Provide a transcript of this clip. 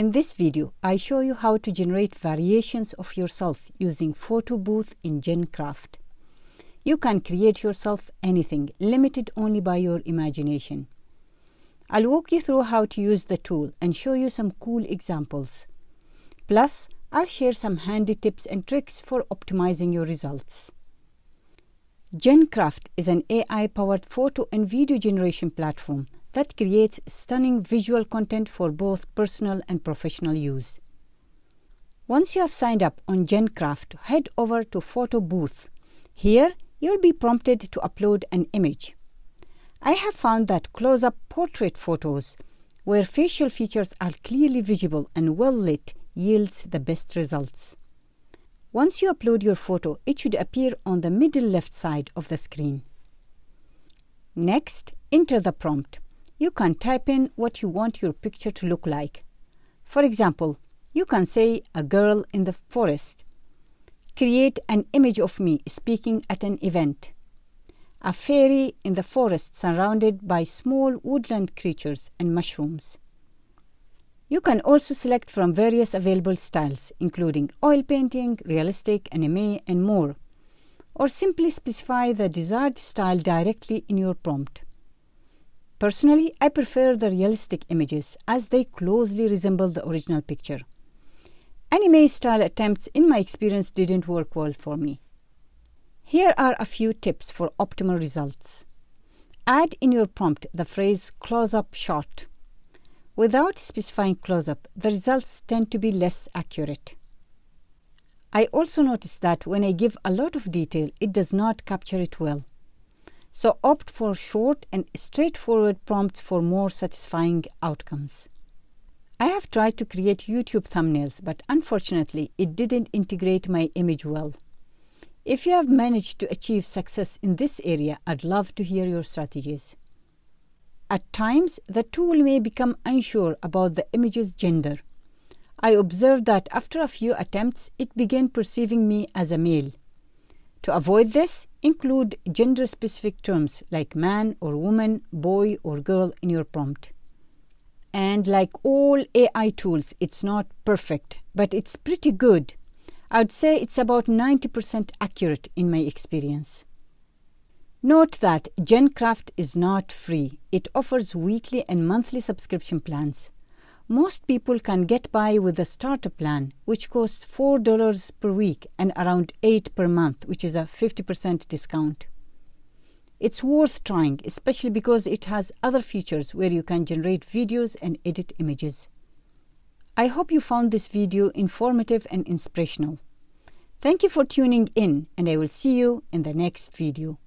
In this video, I show you how to generate variations of yourself using Photobooth in Gencraft. You can create yourself anything, limited only by your imagination. I'll walk you through how to use the tool and show you some cool examples. Plus, I'll share some handy tips and tricks for optimizing your results. Gencraft is an AI-powered photo and video generation platform that creates stunning visual content for both personal and professional use. Once you have signed up on Gencraft, head over to Photobooth. Here, you'll be prompted to upload an image. I have found that close-up portrait photos, where facial features are clearly visible and well lit, yields the best results. Once you upload your photo, it should appear on the middle left side of the screen. Next, enter the prompt. You can type in what you want your picture to look like. For example, you can say a girl in the forest. Create an image of me speaking at an event. A fairy in the forest surrounded by small woodland creatures and mushrooms. You can also select from various available styles, including oil painting, realistic, anime, and more, or simply specify the desired style directly in your prompt. Personally, I prefer the realistic images as they closely resemble the original picture. Anime style attempts, in my experience, didn't work well for me. Here are a few tips for optimal results. Add in your prompt the phrase close-up shot. Without specifying close-up, the results tend to be less accurate. I also noticed that when I give a lot of detail, it does not capture it well. So opt for short and straightforward prompts for more satisfying outcomes. I have tried to create YouTube thumbnails, but unfortunately, it didn't integrate my image well. If you have managed to achieve success in this area, I'd love to hear your strategies. At times, the tool may become unsure about the image's gender. I observed that after a few attempts, it began perceiving me as a male. To avoid this, include gender-specific terms like man or woman, boy or girl in your prompt. And like all AI tools, it's not perfect, but it's pretty good. I'd say it's about 90% accurate in my experience. Note that Gencraft is not free. It offers weekly and monthly subscription plans. Most people can get by with the starter plan, which costs $4 per week and around $8 per month, which is a 50% discount. It's worth trying, especially because it has other features where you can generate videos and edit images. I hope you found this video informative and inspirational. Thank you for tuning in, and I will see you in the next video.